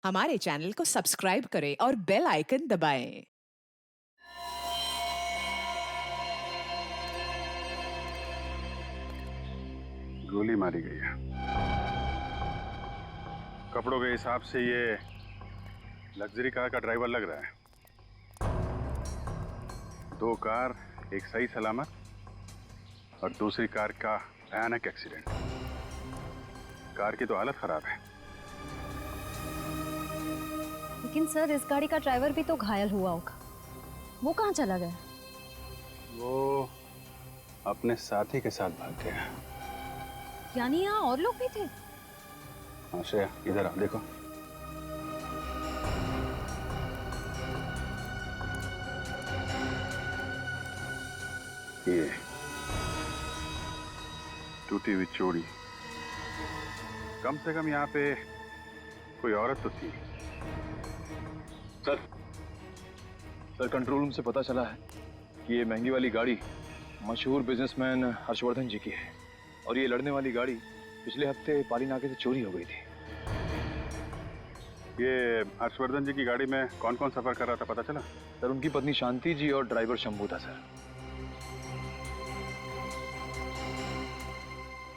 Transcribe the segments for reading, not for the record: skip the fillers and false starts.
हमारे चैनल को सब्सक्राइब करें और बेल आइकन दबाएं। गोली मारी गई है। कपड़ों के हिसाब से ये लग्जरी कार का ड्राइवर लग रहा है। 2 कार, एक सही सलामत और दूसरी कार का भयानक एक्सीडेंट। कार की तो हालत खराब है। लेकिन सर, इस गाड़ी का ड्राइवर भी तो घायल हुआ होगा। वो कहाँ चला गया? वो अपने साथी के साथ भाग गया। यानी यहाँ और लोग भी थे? हाँ श्रेया, इधर आ, देखो। ये टूटी हुई चोरी, कम से कम यहाँ पे कोई औरत तो थी। सर कंट्रोल रूम से पता चला है कि ये महंगी वाली गाड़ी मशहूर बिजनेसमैन हर्षवर्धन जी की है और ये लड़ने वाली गाड़ी पिछले हफ्ते पाली नाके से चोरी हो गई थी। ये हर्षवर्धन जी की गाड़ी में कौन कौन सफर कर रहा था, पता चला? सर उनकी पत्नी शांति जी और ड्राइवर शंभू था सर।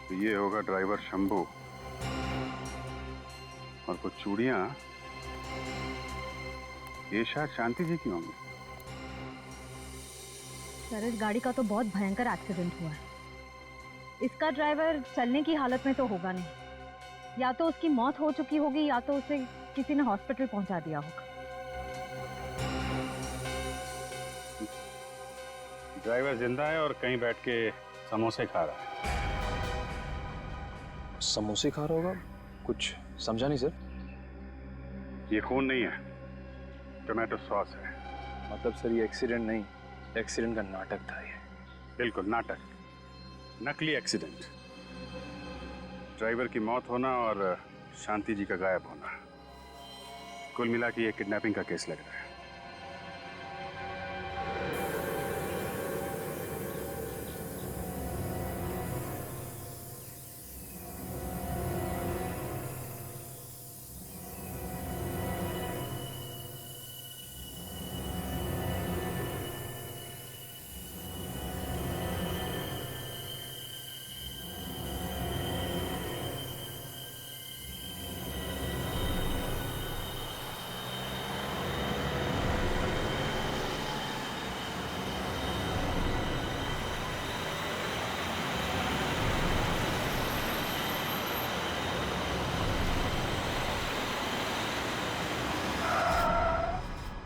तो ये होगा ड्राइवर शंभू और कुछ चूड़ियां, ये शायद शांति जी की होंगी। सर, इस गाड़ी का तो बहुत भयंकर एक्सीडेंट हुआ है। इसका ड्राइवर चलने की हालत में तो होगा नहीं। या तो उसकी मौत हो चुकी होगी या तो उसे किसी ने हॉस्पिटल पहुंचा दिया होगा। ड्राइवर जिंदा है और कहीं बैठ के समोसे खा रहा है। समोसे खा रहा होगा? कुछ समझा नहीं सर। ये खून नहीं है, टोमेटो सॉस है। मतलब सर ये एक्सीडेंट नहीं, एक्सीडेंट का नाटक था ये। बिल्कुल नाटक, नकली एक्सीडेंट। ड्राइवर की मौत होना और शांति जी का गायब होना, कुल मिला के ये किडनैपिंग का केस लग रहा है।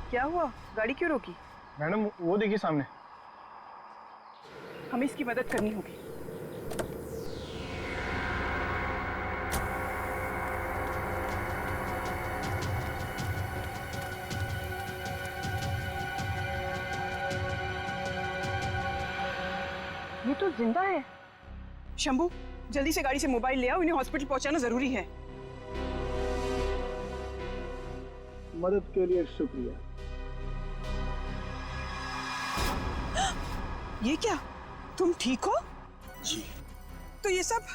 क्या हुआ? गाड़ी क्यों रोकी? मैडम वो देखिए सामने। हमें इसकी मदद करनी होगी। ये तो जिंदा है। शंभू, जल्दी से गाड़ी से मोबाइल ले आओ, इन्हें हॉस्पिटल पहुंचाना जरूरी है। मदद के लिए शुक्रिया। ये क्या? तुम ठीक हो? जी। तो ये सब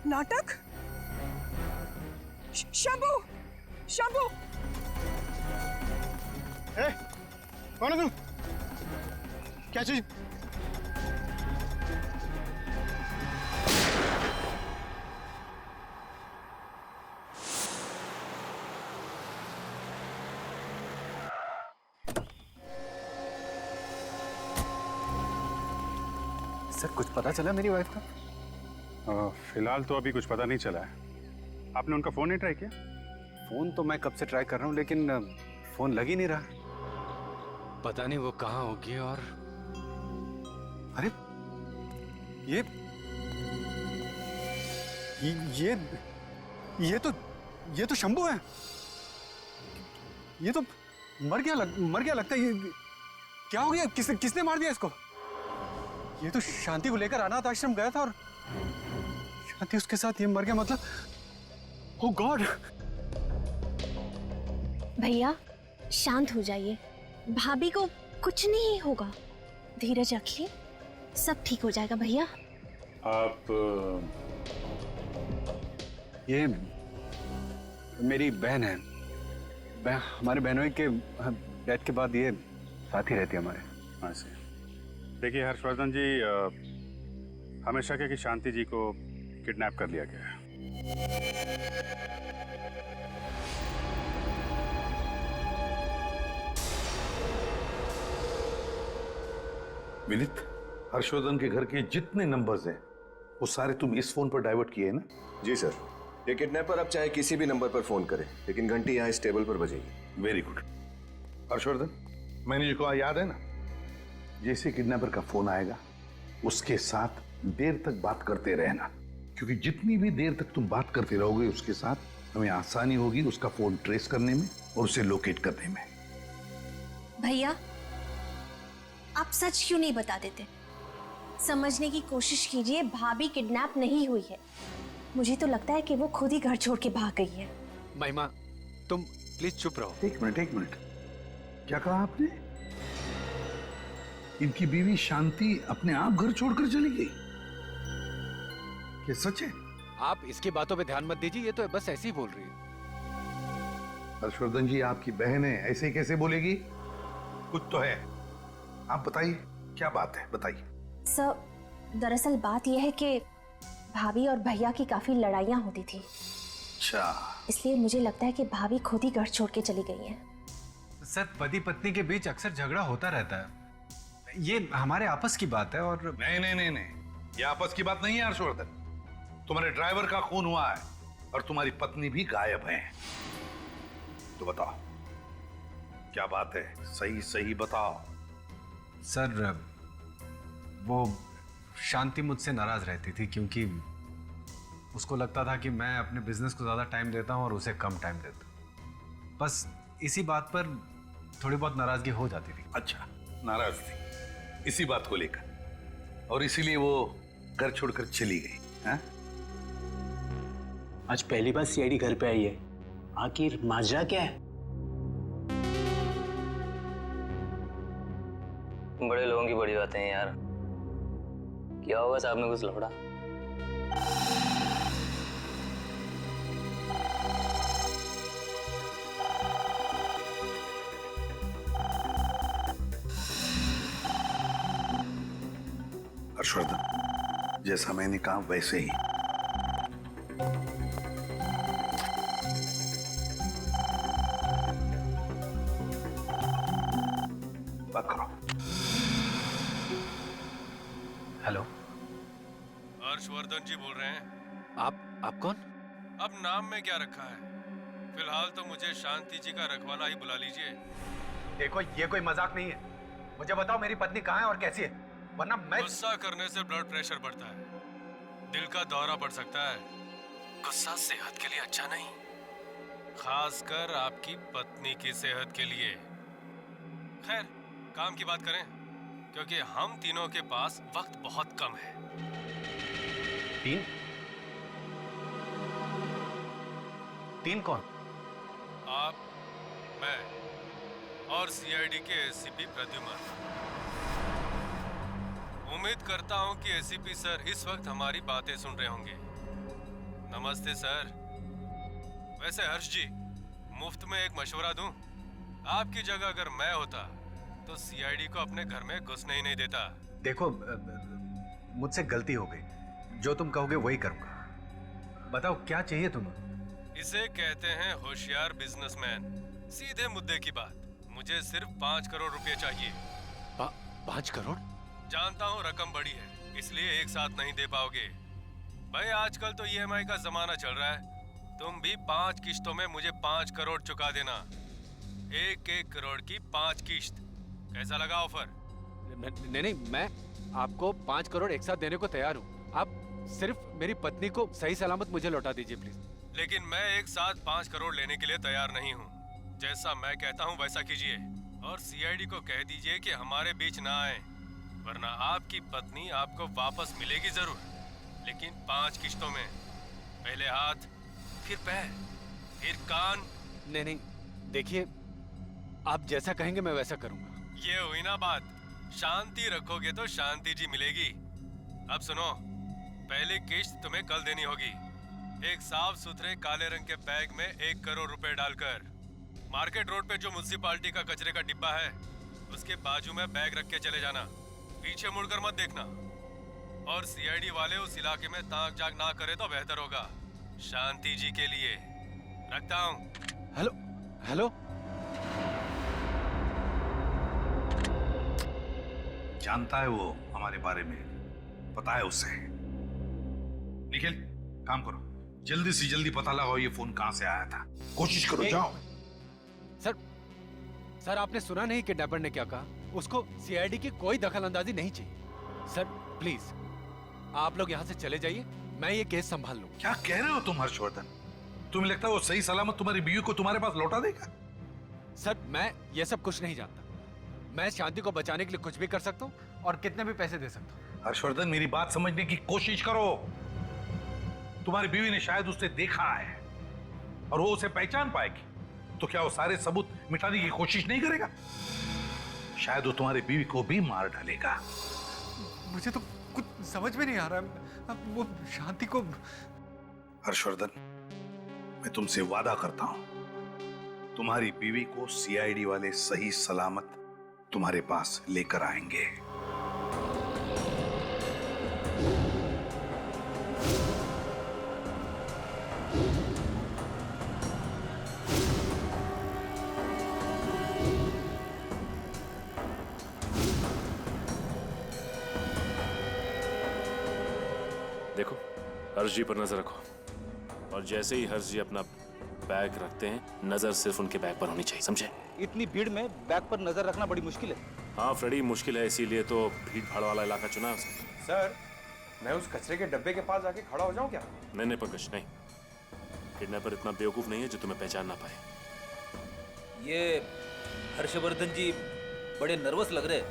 नाटक? शंभू! शंभू! कौन है तुम? क्या चीज? सर कुछ पता चला मेरी वाइफ का? फिलहाल तो अभी कुछ पता नहीं चला है। आपने उनका फोन नहीं ट्राई किया? फोन तो मैं कब से ट्राई कर रहा हूँ लेकिन फोन लग ही नहीं रहा। पता नहीं वो कहाँ होगी। और अरे ये ये तो शंभू है। ये तो मर गया लगता है। ये क्या हो गया? किसने मार दिया इसको? ये तो शांति को लेकर अनाथ आश्रम गया था और शांति उसके साथ ये मर गया। मतलब ओह गॉड। भैया शांत हो जाइए, भाभी को कुछ नहीं होगा, धीरज रखिए, सब ठीक हो जाएगा भैया। आप ये मेरी बहन है हमारे बहनोई के डेथ के बाद ये साथ ही रहती है हमारे। हाँ से देखिए हर्षवर्धन जी, हमेशा के कि शांति जी को किडनैप कर लिया गया है। विनीत, हर्षवर्धन के घर के जितने नंबर्स हैं वो सारे तुम इस फोन पर डाइवर्ट किए हैं ना? जी सर। ये किडनैपर अब चाहे किसी भी नंबर पर फोन करे, लेकिन घंटी यहाँ इस टेबल पर बजेगी। Very good. हर्षवर्धन, मैनेजर को याद है ना, जैसे किडनैपर का फोन आएगा उसके साथ देर तक बात करते रहना, क्योंकि जितनी भी देर तक तुम बात करते रहोगे उसके साथ हमें आसानी होगी उसका फोन ट्रेस करने में और उसे लोकेट करने में। भैया, आप सच क्यों नहीं बता देते? समझने की कोशिश कीजिए, भाभी किडनैप नहीं हुई है। मुझे तो लगता है कि वो खुद ही घर छोड़ के भाग गई है। महिमा, तुम प्लीज चुप रहो। एक मिनट, क्या कहा आपने? इनकी बीवी शांति अपने आप घर छोड़कर चली गई? क्या सच है? आप इसकी बातों पे ध्यान मत दीजिए, ये तो बस ऐसे ही बोल रही है। हर्षवर्धन जी, आपकी बहन है, ऐसे कैसे बोलेगी? कुछ तो है। आप बताइए, क्या बात है, बताइए। सर, दरअसल बात यह है कि भाभी और भैया की काफी लड़ाइयाँ होती थी। अच्छा, इसलिए मुझे लगता है कि भाभी खुद ही घर छोड़ के चली गई हैं। सर, पति पत्नी के बीच अक्सर झगड़ा होता रहता है, ये हमारे आपस की बात है। और नहीं, ये आपस की बात नहीं है हर्षवर्धन। तुम्हारे ड्राइवर का खून हुआ है और तुम्हारी पत्नी भी गायब है। तो बताओ क्या बात है, सही बताओ। सर, वो शांति मुझसे नाराज रहती थी क्योंकि उसको लगता था कि मैं अपने बिजनेस को ज्यादा टाइम देता हूं और उसे कम टाइम देता हूं। बस इसी बात पर थोड़ी बहुत नाराजगी हो जाती थी। अच्छा, नाराज थी इसी बात को लेकर और इसीलिए वो घर छोड़कर चली गई। हाँ? आज पहली बार सीआईडी घर पे आई है, आखिर माजरा क्या है? बड़े लोगों की बड़ी बातें हैं यार। क्या होगा साहब ने कुछ लफड़ा? हर्षवर्धन, जैसा मैंने कहा वैसे ही। बात करो। हेलो, हर्षवर्धन जी बोल रहे हैं। आप कौन? अब नाम में क्या रखा है? फिलहाल तो मुझे शांति जी का रखवाला ही बुला लीजिए। देखो, ये कोई मजाक नहीं है। मुझे बताओ मेरी पत्नी कहाँ है और कैसी है, वरना मैं। गुस्सा करने से ब्लड प्रेशर बढ़ता है, दिल का दौरा पड़ सकता है। गुस्सा सेहत के लिए अच्छा नहीं, खासकर आपकी पत्नी की सेहत के लिए। खैर, काम की बात करें, क्योंकि हम तीनों के पास वक्त बहुत कम है। तीन कौन? आप, मैं और सीआईडी के एसीपी प्रद्युमन। उम्मीद करता हूं कि एसीपी सर इस वक्त हमारी बातें सुन रहे होंगे। नमस्ते सर। वैसे हर्ष जी, मुफ्त में एक मशवरा दूं? आपकी जगह अगर मैं होता तो सीआईडी को अपने घर में घुसने ही नहीं देता। देखो, मुझसे गलती हो गई, जो तुम कहोगे वही करूंगा। बताओ क्या चाहिए तुम्हें? इसे कहते हैं होशियार बिजनेसमैन। सीधे मुद्दे की बात। मुझे सिर्फ 5 करोड़ रुपए चाहिए। 5 करोड़? जानता हूँ रकम बड़ी है, इसलिए एक साथ नहीं दे पाओगे। भाई, आजकल तो ईएमआई का जमाना चल रहा है। तुम भी 5 किश्तों में मुझे 5 करोड़ चुका देना। 1-1 करोड़ की 5 किश्त। कैसा लगा ऑफर? नहीं, मैं आपको 5 करोड़ एक साथ देने को तैयार हूँ। आप सिर्फ मेरी पत्नी को सही सलामत मुझे लौटा दीजिए प्लीज। लेकिन मैं एक साथ 5 करोड़ लेने के लिए तैयार नहीं हूँ। जैसा मैं कहता हूँ वैसा कीजिए और सीआईडी को कह दीजिए कि हमारे बीच ना आए, वरना आपकी पत्नी आपको वापस मिलेगी जरूर, लेकिन 5 किश्तों में। पहले हाथ, फिर पैर, फिर कान। नहीं, देखिए, आप जैसा कहेंगे मैं वैसा करूंगा। ये हुई ना बात। शांति रखोगे तो शांति जी मिलेगी। अब सुनो, पहली किश्त तुम्हें कल देनी होगी। एक साफ सुथरे काले रंग के बैग में 1 करोड़ रुपए डालकर। मार्केट रोड पे जो म्युनिसिपालिटी का कचरे का डिब्बा है उसके बाजू में बैग रख के चले जाना, पीछे मुड़कर मत देखना। और सीआईडी वाले उस इलाके में ताक जाग ना करे तो बेहतर होगा, शांति जी के लिए। रखता हूँ। हेलो हेलो, जानता है वो हमारे बारे में, पता है उसे। निखिल काम करो, जल्दी से जल्दी पता लगाओ ये फोन कहां से आया था। कोशिश करो, जाओ। सर आपने सुना नहीं किडनैपर ने क्या कहा? उसको सीआईडी की कोई दखल अंदाजी नहीं चाहिए। सर प्लीज आप लोग यहाँ से चले जाइए, मैं ये केस संभाल लूं। क्या कह रहे हो तुम हर्षवर्धन? तुम्हें लगता है वो सही सलामत तुम्हारी बीवी को तुम्हारे पास लौटा देगा? सर मैं ये सब कुछ नहीं जानता। मैं शांति को बचाने के लिए कुछ भी कर सकता हूँ और कितने भी पैसे दे सकता हूँ। हर्षवर्धन मेरी बात समझने की कोशिश करो। तुम्हारी बीवी ने शायद उसे देखा है और वो उसे पहचान पाएगी, तो क्या वो सारे सबूत मिटाने की कोशिश नहीं करेगा? शायद वो तुम्हारी बीवी को भी मार डालेगा। मुझे तो कुछ समझ में नहीं आ रहा। अब वो शांति को। हर्षवर्धन मैं तुमसे वादा करता हूं, तुम्हारी बीवी को सीआईडी वाले सही सलामत तुम्हारे पास लेकर आएंगे। देखो हर्ष जी पर नजर रखो, और जैसे ही हर्ष जी अपना बैग रखते हैं, नजर सिर्फ उनके बैग पर होनी चाहिए, समझे? इतनी भीड़ में बैग पर नजर रखना बड़ी मुश्किल है। हाँ फ्रेडी, मुश्किल है, इसीलिए तो भीड़ भाड़ वाला इलाका चुना है उसने। सर मैं उस कचरे के डब्बे के पास जाके खड़ा हो जाऊं क्या? नहीं नहीं पंकज, नहीं। किडनैपर इतना बेवकूफ नहीं है जो तुम्हें पहचान ना पाए। ये हर्षवर्धन जी बड़े नर्वस लग रहे।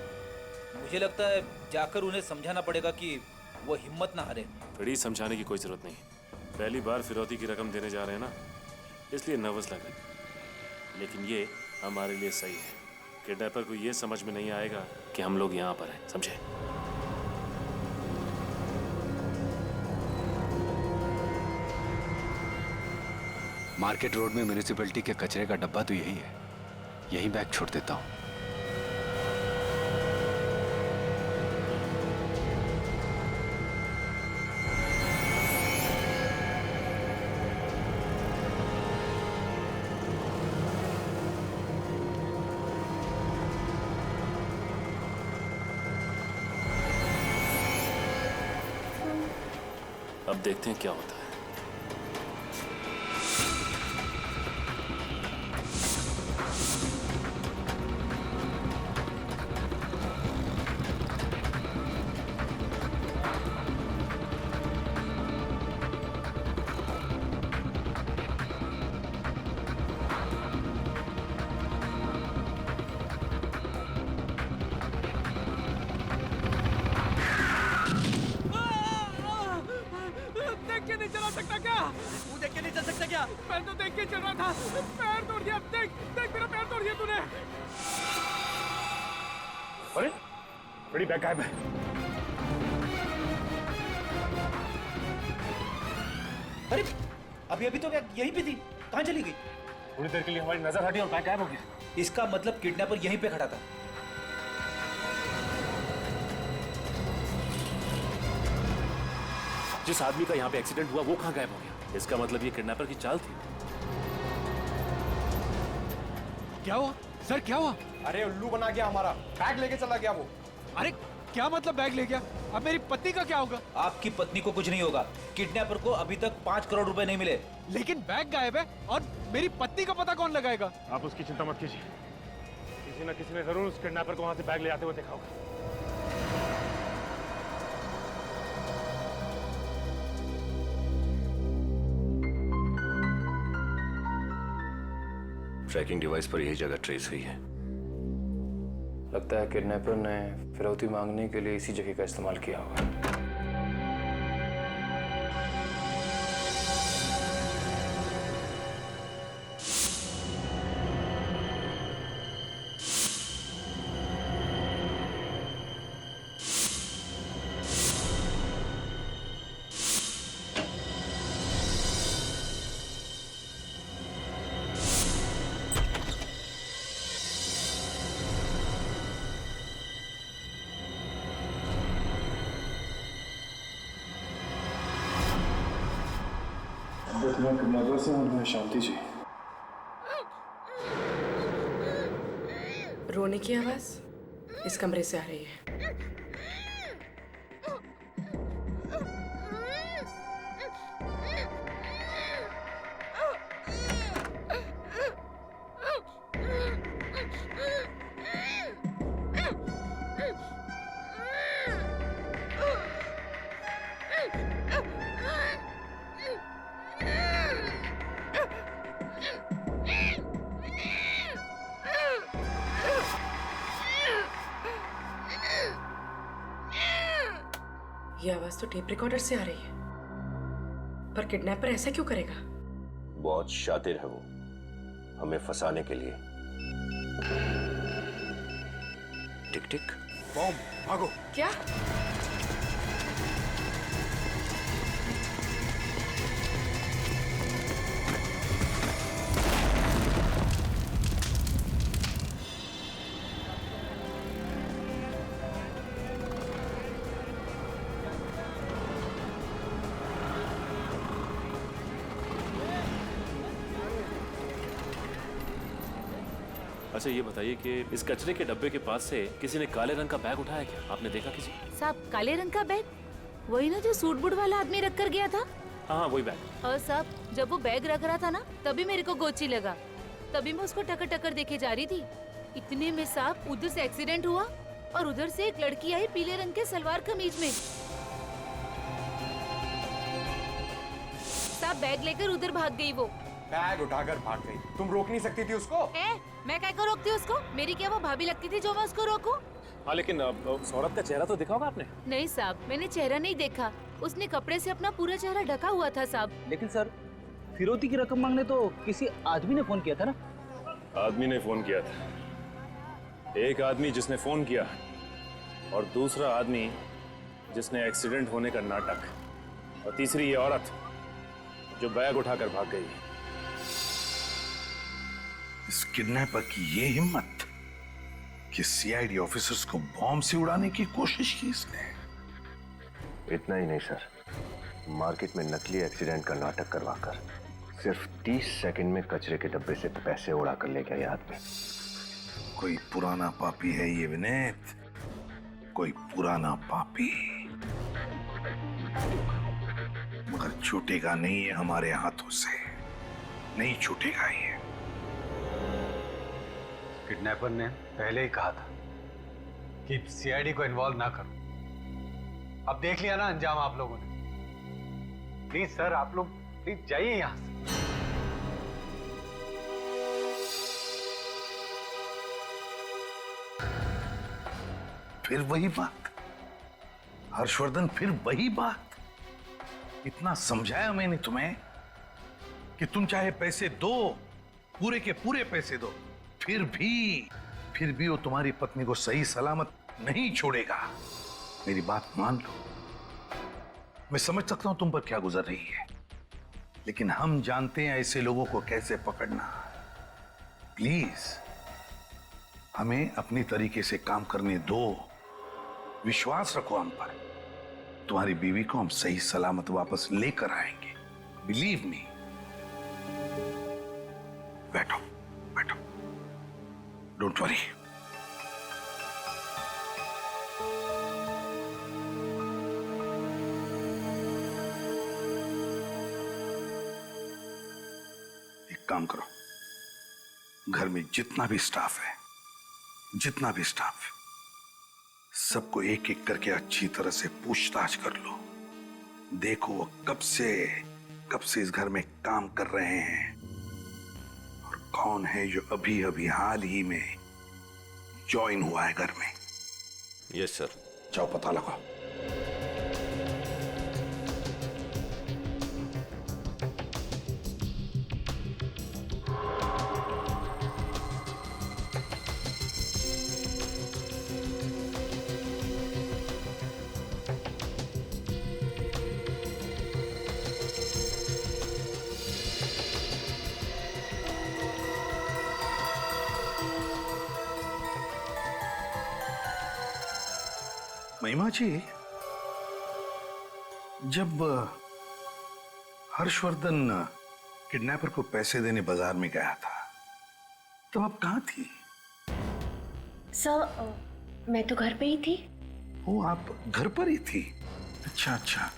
मुझे लगता है जाकर उन्हें समझाना पड़ेगा कि वो हिम्मत ना हारे। फ्रेडी समझाने की कोई जरूरत नहीं, पहली बार फिरौती की रकम देने जा रहे हैं ना, इसलिए नर्वस लग रहे। लेकिन ये हमारे लिए सही है। किडनैपर को ये समझ में नहीं आएगा कि हम लोग यहाँ पर हैं, समझे? मार्केट रोड में म्युनिसिपैलिटी के कचरे का डब्बा तो यही है, यही बैग छोड़ देता हूँ। अब देखते हैं क्या होता है। अरे बड़ी बैग गायब है। अरे अभी अभी तो बैग यहीं पे थी, कहाँ चली गई? थोड़ी देर के लिए हमारी नजर हटी और बैग गायब हो गया। इसका मतलब किडनैपर यहीं पे खड़ा था। जिस आदमी का यहाँ पे एक्सीडेंट हुआ वो कहाँ गायब हो गया? इसका मतलब ये किडनैपर की चाल थी। क्या हुआ सर, क्या हुआ? अरे उल्लू बना गया हमारा, बैग लेके चला गया वो। अरे क्या मतलब बैग ले गया? अब मेरी पत्नी का क्या होगा? आपकी पत्नी को कुछ नहीं होगा। किडनैपर को अभी तक 5 करोड़ रुपए नहीं मिले। लेकिन बैग गायब है और मेरी पत्नी का पता कौन लगाएगा? आप उसकी चिंता मत कीजिए, किसी न किसी ने जरूर उस किडनैपर को वहां से बैग ले जाते हुए देखा होगा। ट्रैकिंग डिवाइस पर यही जगह ट्रेस हुई है। लगता है किडनैपर ने फिरौती मांगने के लिए इसी जगह का इस्तेमाल किया होगा। मैं कमलागर से हूँ, मैं शांति जी। रोने की आवाज इस कमरे से आ रही है। ये आवाज तो टेप रिकॉर्डर से आ रही है, पर किडनैपर ऐसा क्यों करेगा? बहुत शातिर है वो हमें फंसाने के लिए। टिक टिक बॉम्ब, भागो। क्या? अच्छा ये बताइए कि इस कचरे के डब्बे के पास से किसी ने काले रंग का बैग उठाया क्या? आपने देखा किसी? साहब काले रंग का बैग? वही ना जो सूट बूट वाला आदमी रख कर गया था? हाँ वही बैग। और साहब जब वो बैग रख रहा था ना तभी मेरे को गोची लगा, तभी मैं उसको टकर टकर देखे जा रही थी। इतने में साहब उधर से एक्सीडेंट हुआ और उधर से एक लड़की आई पीले रंग के सलवार कमीज में। साहब बैग लेकर उधर भाग गई वो। बैग उठाकर भाग गई, तुम रोक नहीं सकती थी उसको? मैं क्या को रोकती उसको? मेरी क्या वो भाभी लगती थी जो मैं उसको रोकूं? हाँ लेकिन उस औरत का चेहरा तो देखा होगा आपने? नहीं साहब मैंने चेहरा नहीं देखा, उसने कपड़े से अपना पूरा चेहरा ढका हुआ था साहब। लेकिन सर फिरौती की रकम मांगने तो किसी आदमी ने फोन किया था ना? आदमी ने फोन किया था। एक आदमी जिसने फोन किया और दूसरा आदमी जिसने एक्सीडेंट होने का नाटक, और तीसरी ये औरत जो बैग उठाकर भाग गई। इस किडनैपर की ये हिम्मत कि सीआईडी ऑफिसर्स को बॉम्ब से उड़ाने की कोशिश की इसने। इतना ही नहीं सर, मार्केट में नकली एक्सीडेंट का नाटक करवाकर सिर्फ 30 सेकंड में कचरे के डब्बे से पैसे उड़ा कर ले गया ये आदमी। कोई पुराना पापी है ये विनीत, कोई पुराना पापी, मगर छूटेगा नहीं है हमारे हाथों से, नहीं छूटेगा ये। किडनैपर ने पहले ही कहा था कि सीआईडी को इन्वॉल्व ना करो। अब देख लिया ना अंजाम आप लोगों ने। प्लीज सर आप लोग प्लीज जाइए यहां से। फिर वही बात हर्षवर्धन, फिर वही बात। इतना समझाया मैंने तुम्हें कि तुम चाहे पैसे दो, पूरे के पूरे पैसे दो, फिर भी वो तुम्हारी पत्नी को सही सलामत नहीं छोड़ेगा। मेरी बात मान लो। मैं समझ सकता हूं तुम पर क्या गुजर रही है, लेकिन हम जानते हैं ऐसे लोगों को कैसे पकड़ना। प्लीज हमें अपनी तरीके से काम करने दो, विश्वास रखो हम पर। तुम्हारी बीवी को हम सही सलामत वापस लेकर आएंगे, बिलीव मी। बैठो बैठो, डोंट वरी। एक काम करो, घर में जितना भी स्टाफ है, सबको एक एक करके अच्छी तरह से पूछताछ कर लो। देखो वो कब से इस घर में काम कर रहे हैं और कौन है जो अभी अभी हाल ही में ज्वाइन हुआ है घर में। Yes sir. जाओ पता लगाओ। महिमा जी, जब हर्षवर्धन किडनैपर को पैसे देने बाजार में गया था, तो आप कहाँ थी? सर मैं तो घर पे ही थी। ओ, आप घर पर ही थी? अच्छा अच्छा।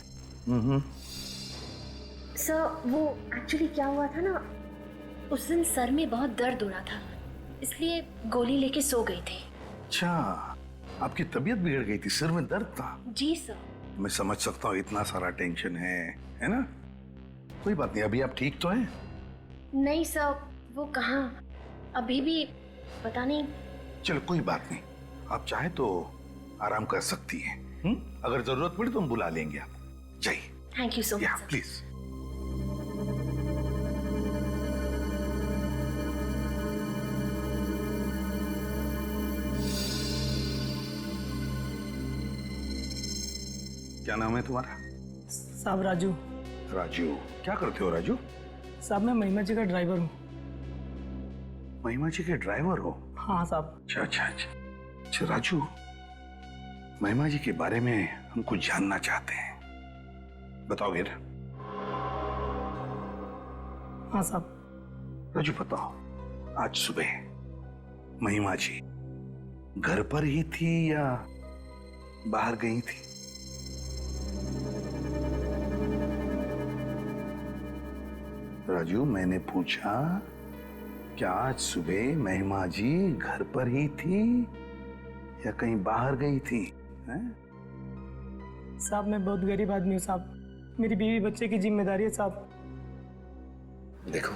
सर वो एक्चुअली क्या हुआ था ना, उस दिन सर में बहुत दर्द हो रहा था, इसलिए गोली लेके सो गई थी। अच्छा, आपकी तबीयत बिगड़ गई थी, सिर में दर्द था? जी सर। मैं समझ सकता हूँ, इतना सारा टेंशन है ना? कोई बात नहीं, अभी आप ठीक तो हैं? नहीं सर, वो कहाँ, अभी भी पता नहीं। चलो कोई बात नहीं, आप चाहे तो आराम कर सकती हैं। अगर जरूरत पड़ी तो हम बुला लेंगे आप। जाइए। Thank you so much. Please. क्या नाम है तुम्हारा? साहब राजू। राजू, क्या करते हो राजू? साहब मैं महिमा जी का ड्राइवर हूँ। महिमा जी के ड्राइवर हो? हाँ साहब। अच्छा अच्छा अच्छा। अच्छा राजू, महिमा जी के बारे में हम कुछ जानना चाहते हैं, बताओगे ना? हाँ साहब। राजू बताओ, आज सुबह महिमा जी घर पर ही थी या बाहर गई थी? राजू, मैंने पूछा क्या आज सुबह महिमा जी घर पर ही थी या कहीं बाहर गई थी? साहब मैं बहुत गरीब आदमी हूँ साहब, मेरी बीवी बच्चे की जिम्मेदारी है साहब। देखो,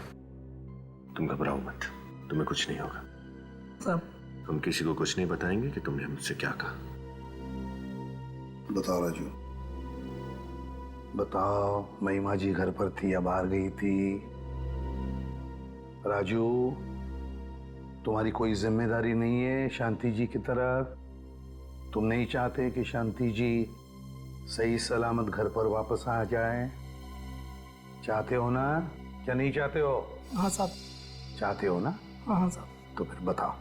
तुम घबराओ मत, तुम्हें कुछ नहीं होगा साहब। हम किसी को कुछ नहीं बताएंगे कि तुमने मुझसे क्या कहा। बताओ राजू, बताओ, महिमा जी घर पर थी या बाहर गई थी? राजू, तुम्हारी कोई जिम्मेदारी नहीं है शांति जी की तरफ? तुम नहीं चाहते कि शांति जी सही सलामत घर पर वापस आ जाए? चाहते हो ना, क्या नहीं चाहते हो? हाँ साहब। चाहते हो ना? हाँ हाँ साहब। तो फिर बताओ,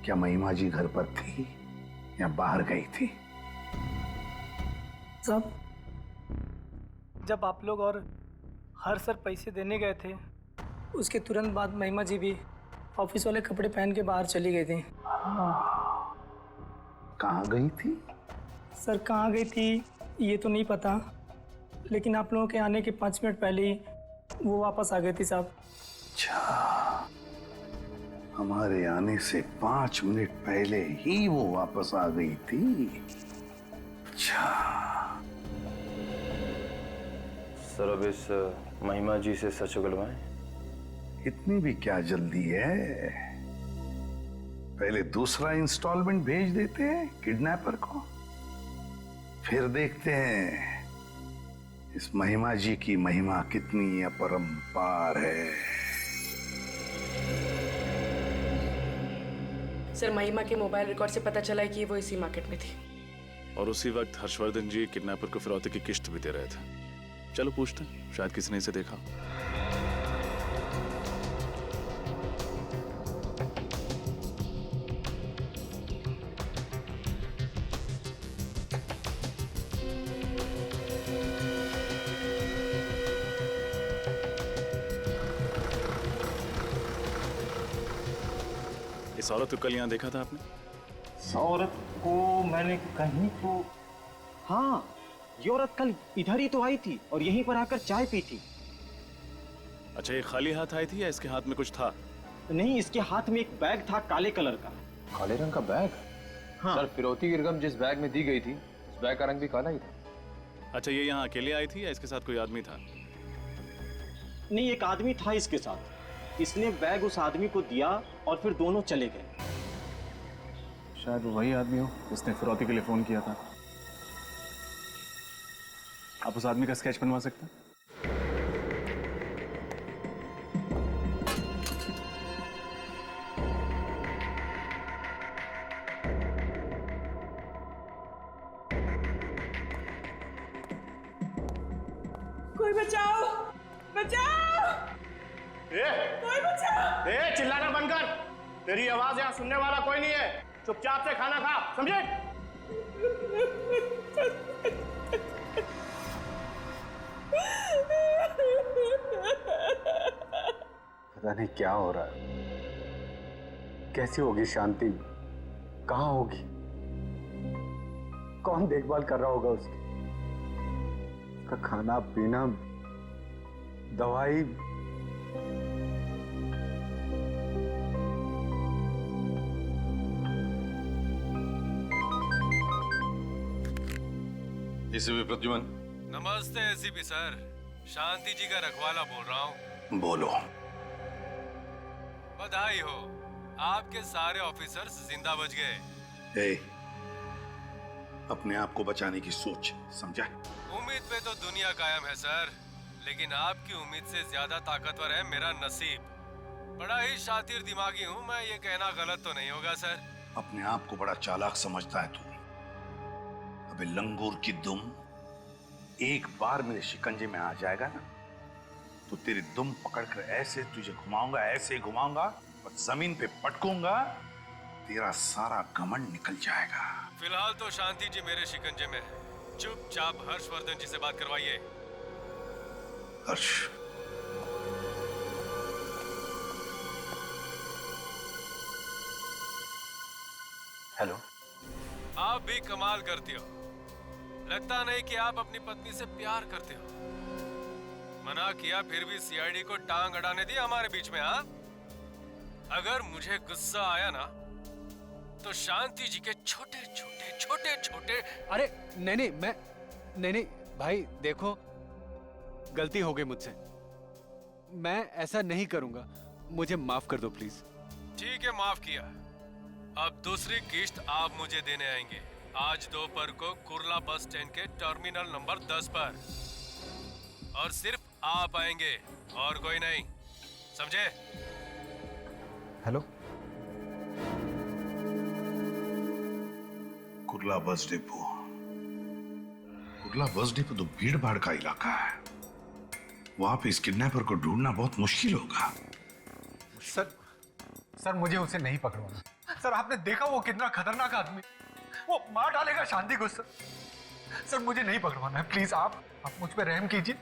क्या महिमा जी घर पर थी या बाहर गई थी? साहब जब आप लोग और हर सर पैसे देने गए थे, उसके तुरंत बाद महिमा जी भी ऑफिस वाले कपड़े पहन के बाहर चली गई थी। कहाँ गई थी? सर कहाँ गई थी ये तो नहीं पता, लेकिन आप लोगों के आने के 5 मिनट पहले ही वो वापस आ गई थी साहब। अच्छा, हमारे आने से 5 मिनट पहले ही वो वापस आ गई थी? अच्छा। सर अब इस महिमा जी से सच उगलवाएं? इतनी भी क्या जल्दी है? पहले दूसरा इंस्टॉलमेंट भेज देते हैं किडनैपर को, फिर देखते हैं इस महिमा जी की महिमा कितनी अपरंपार है। सर महिमा के मोबाइल रिकॉर्ड से पता चला है कि वो इसी मार्केट में थी। और उसी वक्त हर्षवर्धन जी किडनैपर को फिरौती की किश्त भी दे रहे थे। चलो पूछते हैं, शायद किसी ने इसे देखा। इस औरत को कल यहाँ देखा था आपने? इस औरत को मैंने कहीं तो, हाँ, ये औरत कल इधर ही तो आई थी और यहीं पर आकर चाय पी थी। अच्छा, ये खाली हाथ आई थी या इसके हाथ में कुछ था? नहीं, इसके हाथ में एक बैग था काले कलर का। काले रंग का बैग? हाँ। सर फिरौती की रकम जिस बैग में दी गई थी, उस बैग का रंग भी काला ही था। अच्छा, ये यहाँ अकेले आई थी या इसके साथ कोई आदमी था? नहीं, एक आदमी था इसके साथ। इसने बैग उस आदमी को दिया और फिर दोनों चले गए। शायद वही आदमी हो जिसने फिरौती के लिए फोन किया था। आप उस आदमी का स्केच बनवा सकते हैं? कोई बचाओ, बचाओ! कोई बचाओ! चिल्लाना बंद कर। तेरी आवाज यहाँ सुनने वाला कोई नहीं है। चुपचाप से खाना खा, समझे? पता नहीं क्या हो रहा है। कैसी होगी शांति, कहाँ होगी, कौन देखभाल कर रहा होगा उसकी, उसका खाना पीना, दवाई। एसीपी प्रद्युमन। नमस्ते एसीपी सर, शांति जी का रखवाला बोल रहा हूँ। बोलो। बधाई हो, आपके सारे ऑफिसर्स जिंदा बच गए। ए, अपने आप को बचाने की सोच, समझा? उम्मीद पे तो दुनिया कायम है सर, लेकिन आपकी उम्मीद से ज्यादा ताकतवर है मेरा नसीब। बड़ा ही शातिर दिमागी हूँ मैं, ये कहना गलत तो नहीं होगा सर? अपने आप को बड़ा चालाक समझता है तू। अबे लंगूर की दुम, एक बार मेरे शिकंजे में आ जाएगा ना तो तेरी दुम पकड़कर ऐसे तुझे घुमाऊंगा, ऐसे घुमाऊंगा और जमीन पे पटकूंगा, तेरा सारा घमंड निकल जाएगा। फिलहाल तो शांति जी मेरे शिकंजे में है। चुपचाप हर्षवर्धन जी से बात करवाइए। हर्ष, हेलो। आप भी कमाल करते हो, लगता नहीं कि आप अपनी पत्नी से प्यार करते हो। मना किया फिर भी सीआईडी को टांग अड़ाने दी हमारे बीच में। हाँ, अगर मुझे गुस्सा आया ना तो शांति जी के छोटे छोटे। अरे नहीं, मैं नहीं भाई, देखो गलती हो गई मुझसे, मैं ऐसा नहीं करूंगा, मुझे माफ कर दो प्लीज। ठीक है, माफ किया। अब दूसरी किश्त आप मुझे देने आएंगे आज दोपहर को कुर्ला बस स्टैंड के टर्मिनल नंबर 10 पर, और सिर्फ आप आएंगे और कोई नहीं, समझे? Hello. Kurla bus depot. Kurla bus depot तो भीड़ भाड़ का इलाका है, वहां पे इस किडनैपर को ढूंढना बहुत मुश्किल होगा। सर मुझे उसे नहीं पकड़वाना। सर आपने देखा वो कितना खतरनाक आदमी, वो मार डालेगा शांति को। सर मुझे नहीं पकड़वाना है, प्लीज आप मुझ पे रहम कीजिए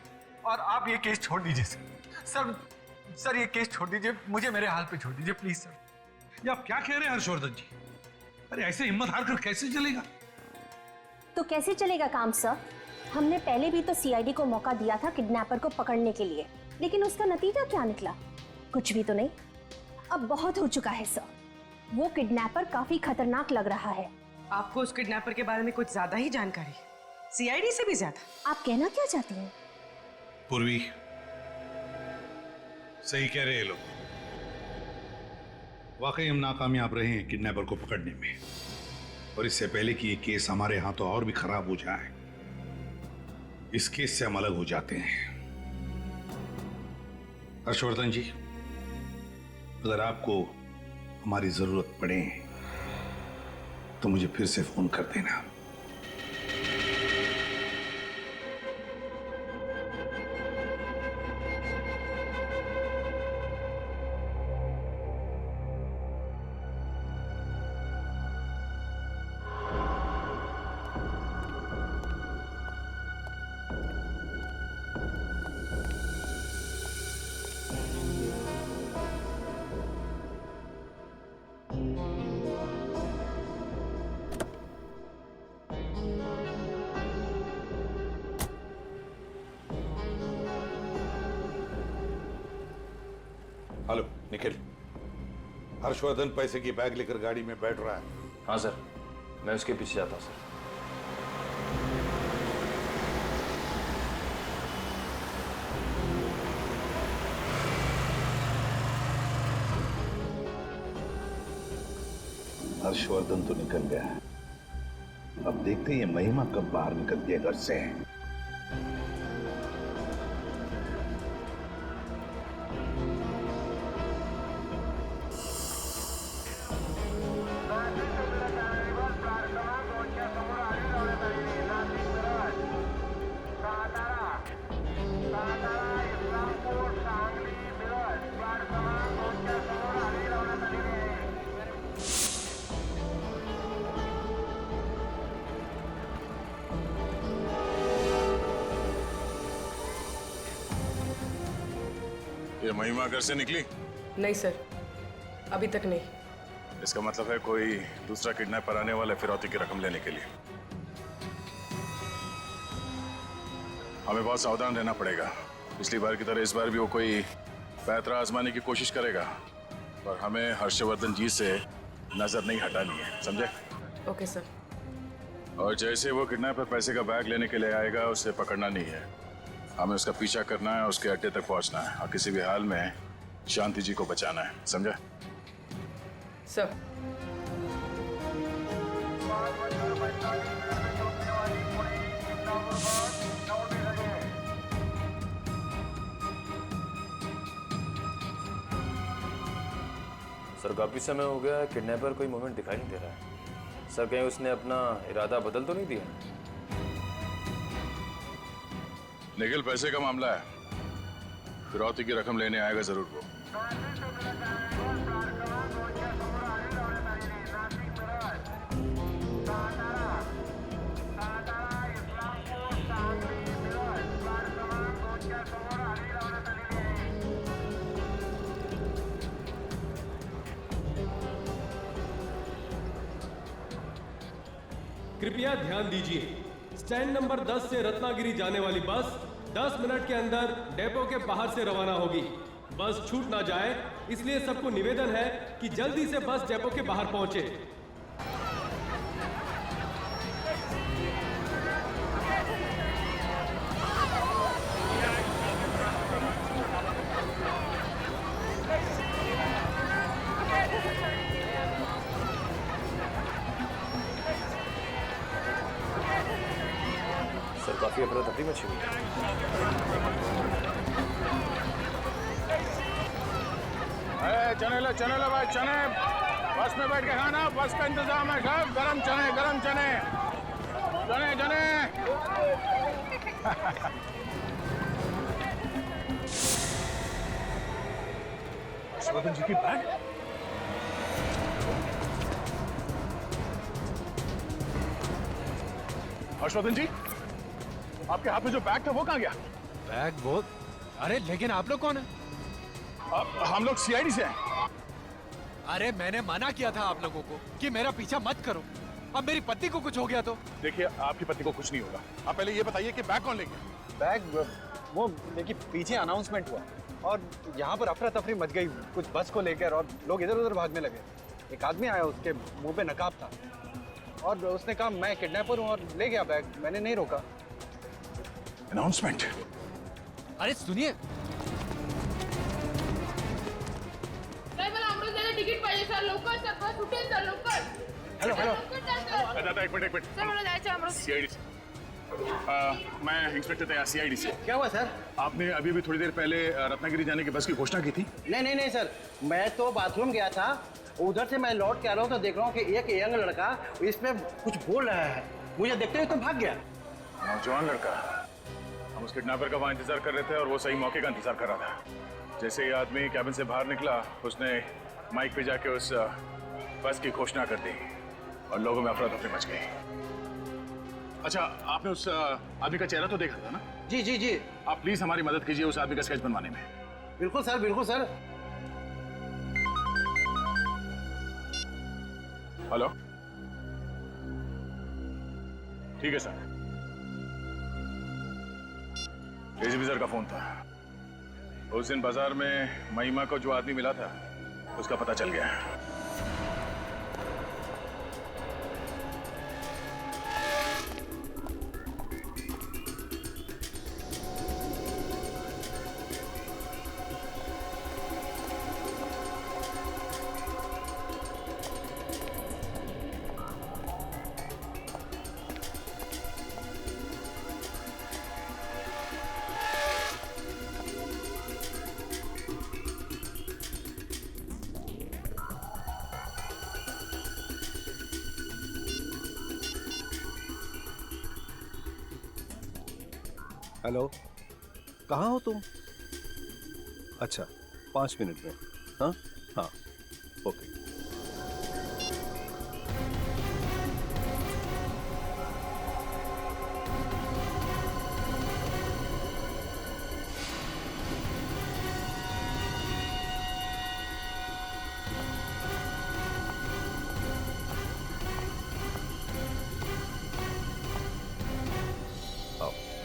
और आप ये केस छोड़ दीजिए सर ये केस छोड़ दीजिए, मुझे मेरे हाल पे छोड़ दीजिए प्लीज सर। ये आप क्या कह रहे हैं हर्षवर्धन जी? अरे ऐसे हिम्मत हार कर कैसे चलेगा? तो कैसे चलेगा काम सर? हमने पहले भी तो सीआईडी को मौका दिया था किडनैपर को पकड़ने के लिए, लेकिन उसका नतीजा क्या निकला? कुछ भी तो नहीं। अब बहुत हो चुका है सर, वो किडनैपर काफी खतरनाक लग रहा है। आपको उस किडनैपर के बारे में कुछ ज्यादा ही जानकारी, सीआईडी से भी ज्यादा। आप कहना क्या चाहती हैं? पूर्वी, सही कह रहे हैं लोग, वाकई हम नाकामयाब रहे हैं किडनैपर को पकड़ने में, और इससे पहले कि ये केस हमारे हाथों और भी खराब हो जाए, इस केस से हम अलग हो जाते हैं। हर्षवर्धन जी, अगर आपको हमारी जरूरत पड़े तो मुझे फिर से फोन कर देना। हेलो निखिल, हर्षवर्धन पैसे की बैग लेकर गाड़ी में बैठ रहा है। हाँ सर, मैं उसके पीछे जाता हूँ सर। हर्षवर्धन तो निकल गया, अब देखते हैं ये महिमा कब बाहर निकलती है घर से। ये महिमा घर से निकली? नहीं सर, अभी तक नहीं। इसका मतलब है कोई दूसरा किडनैपर आने वाला है फिरौती की रकम लेने के लिए। हमें बहुत सावधान रहना पड़ेगा। पिछली बार की तरह इस बार भी वो कोई पैतरा आजमाने की कोशिश करेगा, पर हमें हर्षवर्धन जी से नजर नहीं हटानी है, समझे? Okay sir. और जैसे वो किडनैपर पैसे का बैग लेने के लिए आएगा, उसे पकड़ना नहीं है, हमें उसका पीछा करना है, उसके अड्डे तक पहुंचना है और किसी भी हाल में शांति जी को बचाना है, समझे? सर। सर काफी समय हो गया, किडनैपर कोई मूवमेंट दिखाई नहीं दे रहा है। सर कहीं उसने अपना इरादा बदल तो नहीं दिया? निखिल, पैसे का मामला है, फिरौती की रकम लेने आएगा जरूर वो। कृपया ध्यान दीजिए, स्टैंड नंबर 10 से रत्नागिरी जाने वाली बस 10 मिनट के अंदर डेपो के बाहर से रवाना होगी। बस छूट ना जाए, इसलिए सबको निवेदन है कि जल्दी से बस डेपो के बाहर पहुंचे। सर काफी अफरा तफरी मची हुई है। चने लो भाई, चने बस में बैठ के खाना, बस का इंतजाम है सब। गरम चने, गरम चने, चने चने। हर्षवर्धन जी की बैग? हर्षवर्धन जी, आपके हाथ में जो बैग था वो कहाँ गया? बैग वो? अरे लेकिन आप लोग कौन है? हम लोग सीआईडी से हैं। अरे मैंने मना किया था आप लोगों को कि मेरा पीछा मत करो। अब मेरी पत्नी को कुछ हो गया तो? देखिए, आपकी पत्नी को कुछ नहीं होगा। आप पहले ये बताइए कि बैग कौन ले गया? बैग वो देखिए पीछे अनाउंसमेंट हुआ और यहाँ पर अफरा तफरी मच गई कुछ बस को लेकर और लोग इधर उधर भागने लगे। एक आदमी आया, उसके मुंह पे नकाब था और उसने कहा मैं किडनैपर हूँ और ले गया बैग। मैंने नहीं रोका। अनाउंसमेंट? अरे सुनिए, तिकीट पाहिजे सर, लवकर सर, बस उठेल सर, लवकर। हेलो हेलो, दादा एक मिनट। सर मला जायचं आहे अमृत। सीआईडी से मैं इंस्पेक्टर तैयार सीआईडी से। क्या हुआ सर? आपने अभी भी थोड़ी देर पहले रत्नागिरी जाने की बस की घोषणा की थी। नहीं सर, मैं तो बाथरूम गया था, उधर से मैं लौट के आ रहा हूँ तो देख रहा हूँ कि एक यंग लड़का इसमें कुछ बोल रहा है। मुझे देखते हुए तो भाग गया। नौजवान लड़का? हम उस किडनैपर का वहाँ इंतजार कर रहे थे और वो सही मौके का इंतजार कर रहा था। जैसे ये आदमी कैबिन से बाहर निकला, उसने माइक पे जाके उस बस की घोषणा कर दी और लोगों में अफरा तफरी मच गई। अच्छा, आपने उस आदमी का चेहरा तो देखा था ना? जी। आप प्लीज हमारी मदद कीजिए उस आदमी का स्केच बनवाने में। बिल्कुल सर, बिल्कुल सर। हेलो, ठीक है सर। एसीपी सर का फोन था। उस दिन बाजार में महिमा को जो आदमी मिला था उसका पता चल गया। हेलो, कहाँ हो तुम? अच्छा, 5 मिनट में। हाँ, ओके।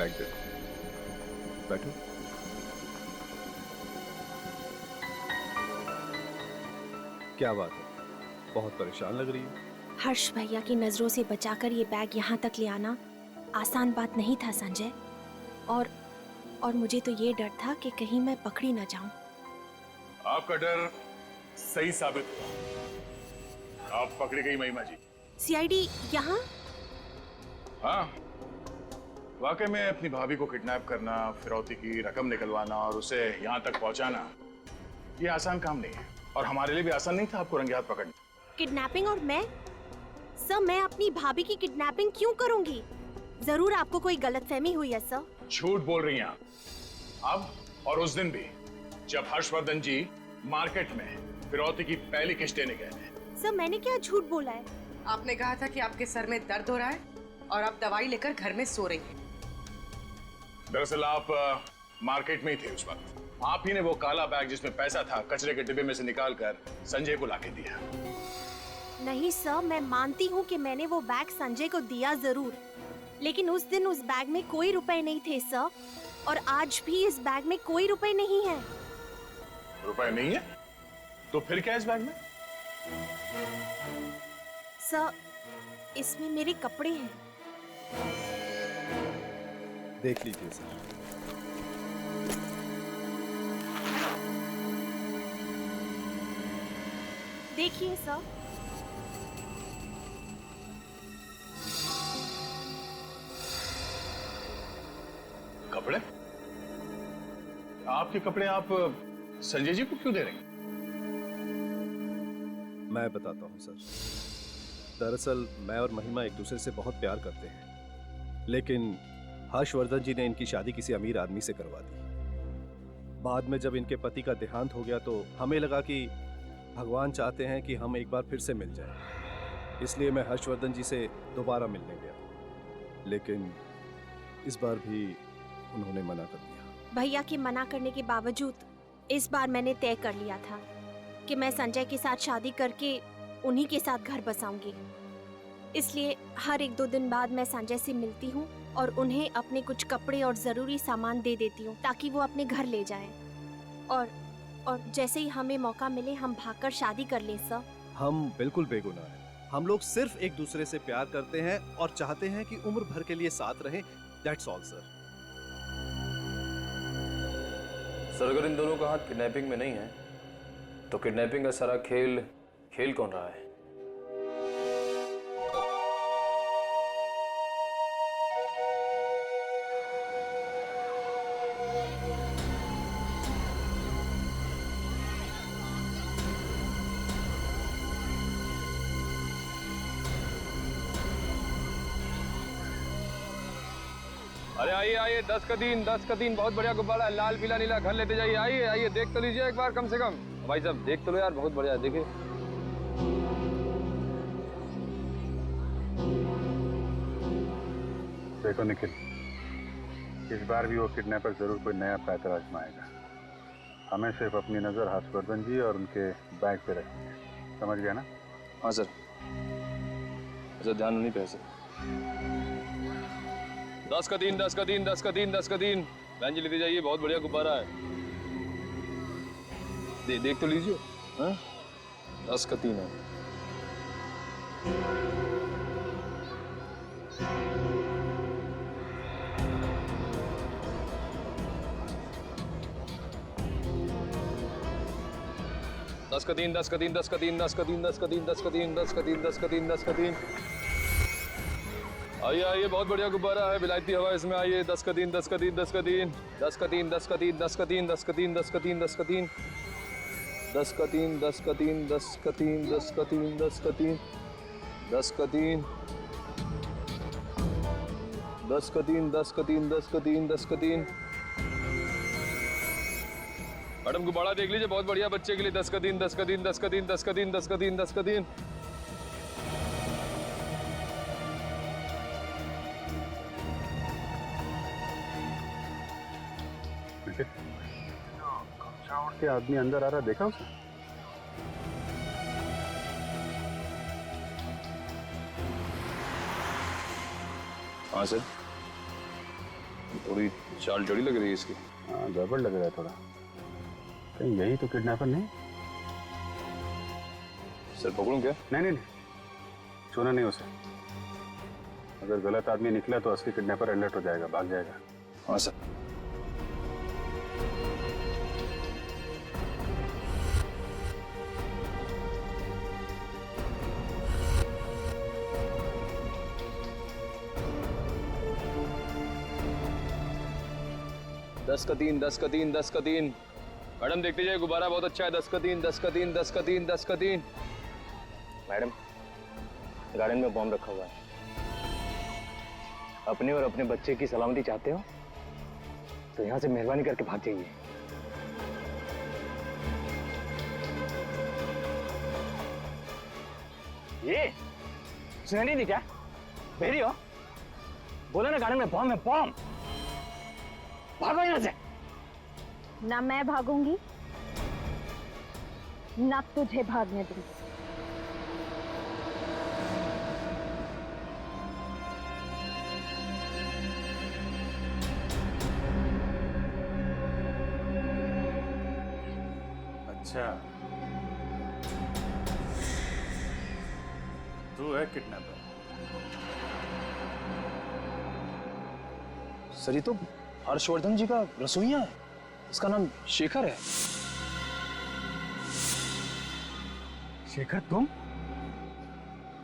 बैग दे दो। बैठो। क्या बात है, बहुत परेशान लग रही हो। हर्ष भैया की नजरों से बचाकर ये बैग यहाँ तक ले आना आसान बात नहीं था संजय। और मुझे तो ये डर था कि कहीं मैं पकड़ी ना जाऊं। आपका डर सही साबित हुआ, आप पकड़ी गई महिमा जी। सीआईडी यहाँ? हाँ, वाकई में अपनी भाभी को किडनैप करना, फिरौती की रकम निकलवाना और उसे यहाँ तक पहुँचाना, ये आसान काम नहीं है और हमारे लिए भी आसान नहीं था आपको रंगे हाथ पकड़ना। किडनैपिंग और मैं? सर, मैं अपनी भाभी की किडनैपिंग क्यों करूंगी? जरूर आपको कोई गलतफहमी हुई है सर। झूठ बोल रही हैं आप। अब और उस दिन भी जब हर्षवर्धन जी मार्केट में फिरौती की पहली किस्त देने गए थे। सर, मैंने क्या झूठ बोला है? आपने कहा था कि आपके सर में दर्द हो रहा है और आप दवाई लेकर घर में सो रही हैं। दरअसल आप मार्केट में ही थे उस वक्त। आप ही ने वो काला बैग जिसमें पैसा था कचरे के डिब्बे में से निकालकर संजय को लाके दिया। नहीं सर, मैं मानती हूँ कि मैंने वो बैग संजय को दिया जरूर, लेकिन उस दिन उस बैग में कोई रुपए नहीं थे सर, और आज भी इस बैग में कोई रुपए नहीं है। रुपए नहीं है? तो फिर क्या इस बैग में? सर, इसमें मेरे कपड़े हैं। देख लीजिए सर। देखिए सर। कपड़े? आपके कपड़े आप संजय जी को क्यों दे रहे हैं? मैं बताता हूँ सर। दरअसल मैं और महिमा एक दूसरे से बहुत प्यार करते हैं, लेकिन हर्षवर्धन जी ने इनकी शादी किसी अमीर आदमी से करवा दी। बाद में जब इनके पति का देहांत हो गया तो हमें लगा कि भगवान चाहते हैं कि हम एक बार फिर से मिल जाएं। इसलिए मैं हर्षवर्धन जी से दोबारा मिलने गया, लेकिन इस बार भी उन्होंने मना कर दिया। भैया के मना करने के बावजूद इस बार मैंने तय कर लिया था कि मैं संजय के साथ शादी करके उन्हीं के साथ घर बसाऊंगी। इसलिए हर 1-2 दिन बाद मैं संजय से मिलती हूँ और उन्हें अपने कुछ कपड़े और जरूरी सामान दे देती हूँ ताकि वो अपने घर ले जाएं। और जैसे ही हमें मौका मिले हम भागकर शादी कर लें सर। हम बिल्कुल बेगुनाह हैं। हम लोग सिर्फ एक दूसरे से प्यार करते हैं और चाहते हैं कि उम्र भर के लिए साथ रहें। That's all sir. सर, अगर इन दोनों का हाथ किडनैपिंग में नहीं है तो किडनैपिंग का सारा खेल कौन रहा है? अरे आइए आइए, 10 का 3 बहुत बढ़िया गुब्बारा है, लाल पीला नीला, घर लेते जाइए। आइए आइए, देख तो लीजिए एक बार कम से कम। भाई साहब देख तो लो यार, बहुत बढ़िया है, देखिए। देखो निखिल, इस बार भी वो किडनैपर जरूर कोई नया पैतरा आजमाएगा। हमें सिर्फ अपनी नजर हर्षवर्धन जी और उनके बैग पे रखनी है, समझ गया ना? हाँ सर। सर ध्यान नहीं पे सर। 10 का 3 बहन जी लेते जाइए, बहुत बढ़िया गुब्बारा है। देख तो लीजिए। हाँ, 10 का 3 है। दस का तीन। आइए आइए, बहुत बढ़िया गुब्बारा है, विलायती हवा इसमें। आइए 10 का 3 मैडम गुब्बारा देख लीजिए, बहुत बढ़िया बच्चे के लिए। 10 का 3 के आदमी अंदर आ रहा, देखा उसने? हाँ सर। थोड़ी चाल जड़ी लग रही है इसकी। हाँ, गड़बड़ लग रहा है थोड़ा। कहीं यही तो किडनैपर नहीं? सर पकड़ूं क्या? नहीं, छूना नहीं उसे। अगर गलत आदमी निकला तो असली किडनैपर अलर्ट हो जाएगा, भाग जाएगा। हाँ सर। दस का तीन। मैडम देख लीजिए, गुब्बारा बहुत अच्छा है। 10 का 3। मैडम, गार्डन में बॉम्ब रखा हुआ है। अपने और अपने बच्चे की सलामती चाहते हो तो यहाँ से मेहरबानी करके भाग जाइए। ये सुना नहीं थी क्या? बेरी हो? बोलो ना गार्डन में बॉम्ब है, बॉम्ब। भागो यहाँ से। ना मैं भागूंगी ना तुझे भागने दूंगी। अच्छा, तू है किडनैपर? सर ये तो हर्षवर्धन जी का रसोइया है। इसका नाम शेखर है। शेखर तुम?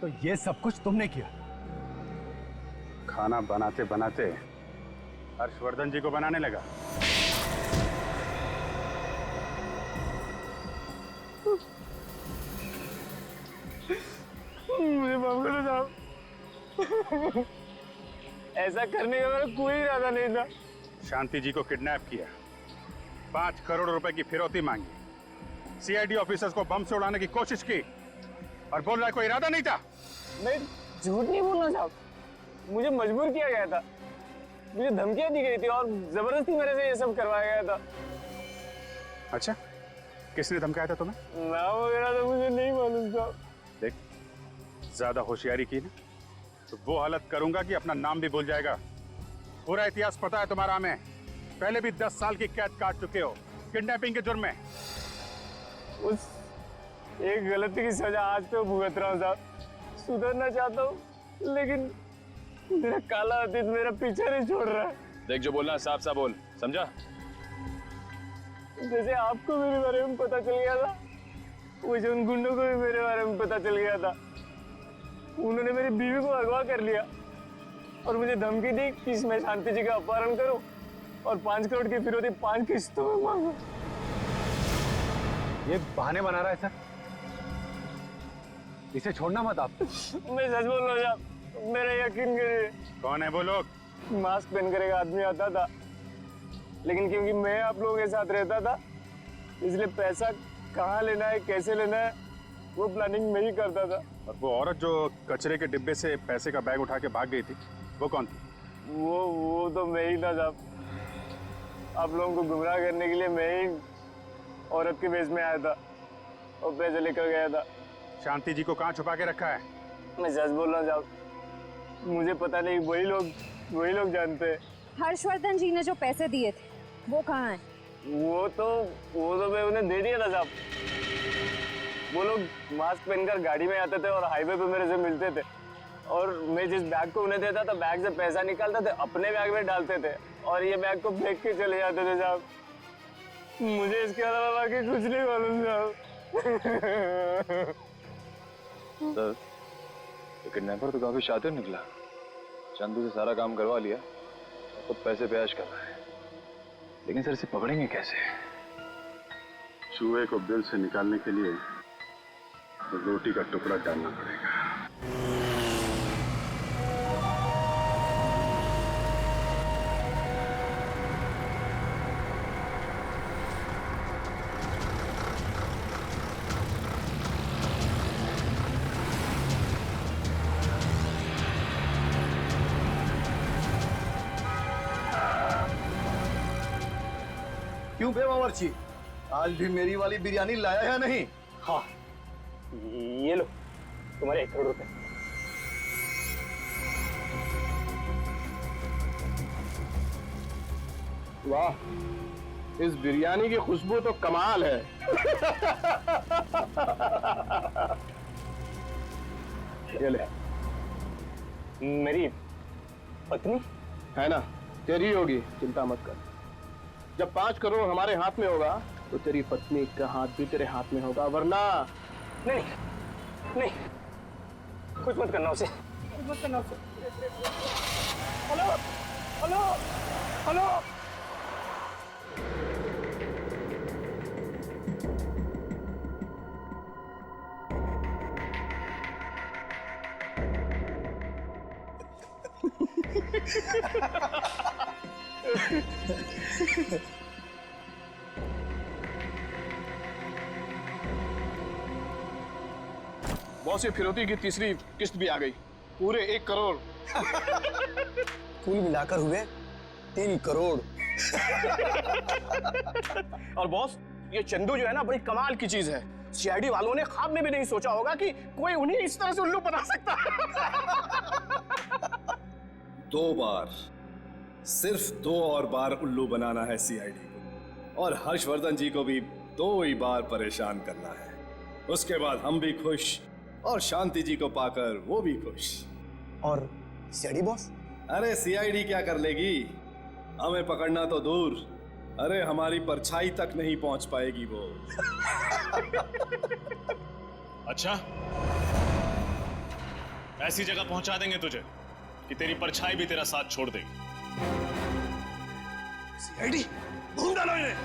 तो ये सब कुछ तुमने किया? खाना बनाते बनाते हर्षवर्धन जी को बनाने लगा। मुझे माफ करो साहब, ऐसा करने का मेरा कोई इरादा नहीं था। शांति जी को किडनैप किया, 5 करोड़ रुपए की फिरौती मांगी, सीआईडी ऑफिसर्स को बम से उड़ाने की कोशिश की और बोल रहा है कोई इरादा नहीं था। मैं झूठ नहीं बोलना साहब, मुझे मजबूर किया गया था, मुझे धमकियां दी गई थी और जबरदस्ती मेरे से ये सब करवाया गया था। अच्छा, किसने धमकाया था तुम्हें? नाम वगैरह तो मुझे नहीं मालूम साहब। देख, ज्यादा होशियारी की ना तो वो हालत करूंगा कि अपना नाम भी भूल जाएगा। पूरा इतिहास पता है तुम्हारा हमें। पहले भी 10 साल की कैद काट चुके हो किडनैपिंग के जुर्म में। उस एक गलती की सजा आज तो भुगत रहा हूँ साहब। सुधरना चाहता हूँ लेकिन मेरा काला अतीत मेरा पीछा नहीं छोड़ रहा है। देख, जो बोलना साफ साफ बोल, समझा? जैसे आपको मेरे बारे में पता चल गया था, वैसे उन गुंडों को भी मेरे बारे में पता चल गया था। उन्होंने मेरी बीवी को अगवा कर लिया और मुझे धमकी दी कि मैं शांति जी का अपहरण करूं और 5 करोड़ की फिरौती 5 किस्तों में मांगू। ये बहाने बना रहा है सर, इसे छोड़ना मत आप। मैं सच बोल रहा हूँ, मेरा यकीन करिए। कौन है वो लोग? मास्क पहन कर एक आदमी आता था, लेकिन क्योंकि मैं आप लोगों के साथ रहता था इसलिए पैसा कहाँ लेना है, कैसे लेना है, वो प्लानिंग मैं ही करता था। और वो औरत जो कचरे के डिब्बे से पैसे का बैग उठा के भाग गई थी, वो कौन थी? वो तो मैं ही था साहब। आप लोगों को गुमराह करने के लिए मैं ही औरत के वेश में आया था और पैसे लेकर गया था। शांति जी को कहाँ छुपा के रखा है? मैं सच बोल रहा हूँ साहब, मुझे पता नहीं, वही लोग जानते हैं। हर्षवर्धन जी ने जो पैसे दिए थे वो कहाँ है? वो तो मैं उन्हें दे दिया था साहब। वो लोग मास्क पहनकर गाड़ी में आते थे और हाईवे पे मेरे से मिलते थे और मैं जिस बैग को उन्हें देता था, बैग से पैसा निकालते थे, अपने बैग में डालते थे और ये बैग को फेंक के चले जाते थे साहब। मुझे इसके अलावा बाकी कुछ नहीं मालूम साहब। सर, किडनैपर तो काफी शातिर निकला। चंदू से सारा काम करवा लिया, खुद पैसे पे ऐश कर रहा है। लेकिन सर इसे पकड़ेंगे कैसे? चूहे को बिल से निकालने के लिए रोटी का टुकड़ा डालना पड़ेगा। क्यों बे बावर्ची, आज भी मेरी वाली बिरयानी लाया या नहीं? हाँ, ये लो तुम्हारे 1 करोड़ रुपए। वाह, इस बिरयानी की खुशबू तो कमाल है। ये ले। मेरी पत्नी है ना, तेरी होगी, चिंता मत कर। जब 5 करोड़ हमारे हाथ में होगा तो तेरी पत्नी का हाथ भी तेरे हाथ में होगा, वरना नहीं नहीं, कुछ मत करना उसे, कुछ मत करना उसे। Hello hello hello. बॉस, ये फिरौती की तीसरी किस्त भी आ गई, पूरे 1 करोड़। कुल मिलाकर हुए 3 करोड़। और बॉस, ये चंदू जो है ना, बड़ी कमाल की चीज है। सीआईडी वालों ने ख्वाब में भी नहीं सोचा होगा कि कोई उन्हें इस तरह से उल्लू बना सकता है। 2 बार, सिर्फ 2 और बार उल्लू बनाना है सीआईडी को, और हर्षवर्धन जी को भी 2 ही बार परेशान करना है। उसके बाद हम भी खुश, और शांति जी को पाकर वो भी खुश। और सीआईडी बॉस? अरे सीआईडी क्या कर लेगी, हमें पकड़ना तो दूर, अरे हमारी परछाई तक नहीं पहुंच पाएगी वो। अच्छा, ऐसी जगह पहुंचा देंगे तुझे कि तेरी परछाई भी तेरा साथ छोड़ देगी। सीआईडी, ढूंढ डालो इन्हें।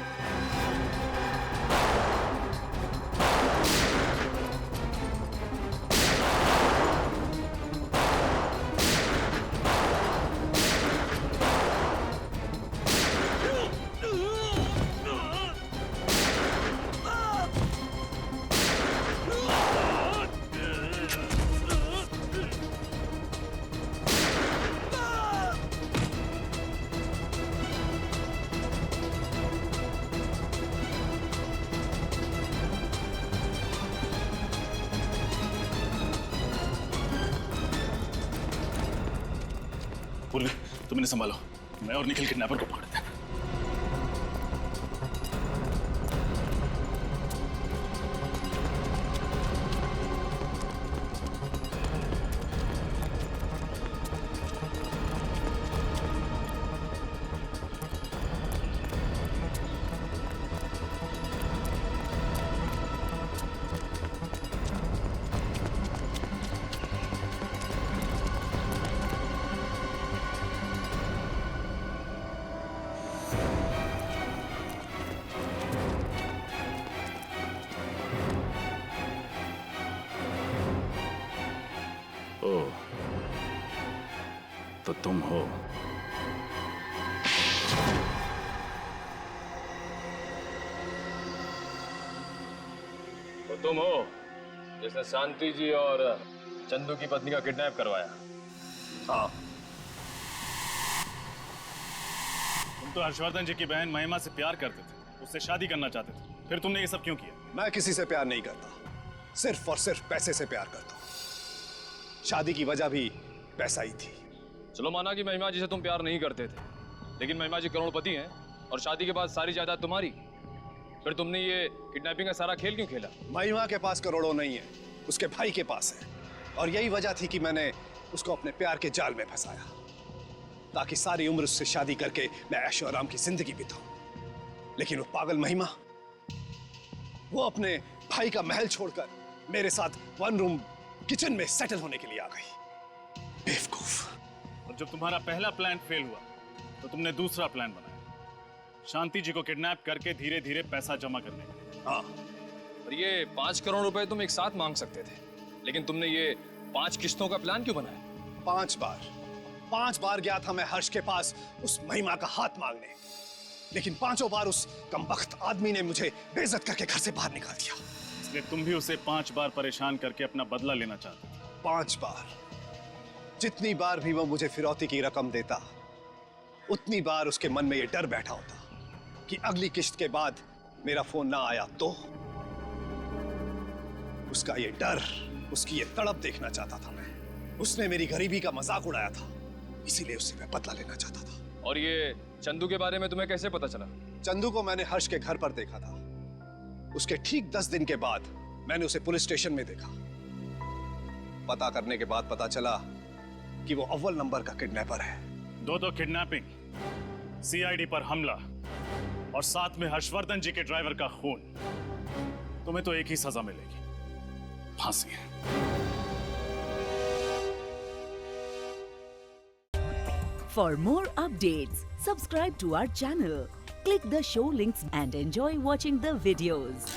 पूर्वी, तुम इन्हें संभालो, मैं और निखिल किडनैपर को पकड़ते हैं। ओह, तो तुम हो। तो तुम हो जिसने शांति जी और चंदू की पत्नी का किडनैप करवाया? हाँ। तुम तो हर्षवर्धन जी की बहन महिमा से प्यार करते थे, उससे शादी करना चाहते थे, फिर तुमने ये सब क्यों किया? मैं किसी से प्यार नहीं करता, सिर्फ और सिर्फ पैसे से प्यार करता हूँ। शादी की वजह भी पैसा ही थी। चलो माना कि महिमा जी से तुम प्यार नहीं करते थे, लेकिन महिमा जी करोड़पति हैं और शादी के बाद सारी जायदाद तुम्हारी, फिर तुमने ये किडनैपिंग का सारा खेल क्यों खेला? महिमा के पास करोड़ों नहीं है, उसके भाई के पास है, और यही वजह थी कि मैंने उसको अपने प्यार के जाल में फंसाया, ताकि सारी उम्र उससे शादी करके मैं ऐशो आराम की जिंदगी बिताऊं। लेकिन वो पागल महिमा, वो अपने भाई का महल छोड़कर मेरे साथ 1 रूम किचन में सेटल होने के लिए आ गई। बेवकूफ। और जब तुम्हारा पहला प्लान फेल हुआ तो तुमने दूसरा प्लान बनाया, शांति जी को किडनैप करके धीरे धीरे पैसा जमा करने का। हाँ, और ये 5 करोड़ रुपए तुम एक साथ मांग सकते थे, लेकिन तुमने ये 5 किस्तों का प्लान क्यों बनाया? 5 बार गया था मैं हर्ष के पास उस महिमा का हाथ मांगने, लेकिन 5 बार उस कमबख्त आदमी ने मुझे बेइज्जत करके घर से बाहर निकाल दिया। इसलिए तुम भी उसे 5 बार परेशान करके अपना बदला लेना चाहते थे। 5 बार। जितनी बार भी वो मुझे फिरौती की रकम देता, उतनी बार उसके मन में ये डर बैठा होता कि अगली किस्त के बाद मेरा फोन ना आया तो। उसका ये डर, उसकी ये तड़प देखना चाहता था मैं। उसने मेरी गरीबी का मजाक उड़ाया था, इसीलिए उससे मैं बदला लेना चाहता था। और ये चंदू के बारे में तुम्हें कैसे पता चला? चंदू को मैंने हर्ष के घर पर देखा था। उसके ठीक 10 दिन के बाद मैंने उसे पुलिस स्टेशन में देखा। पता करने के बाद पता चला कि वो अव्वल नंबर का किडनैपर है। दो किडनैपिंग, सीआईडी पर हमला और साथ में हर्षवर्धन जी के ड्राइवर का खून। तुम्हें तो एक ही सजा मिलेगी, फांसी। For more updates, subscribe to our channel, click the show links and enjoy watching the videos.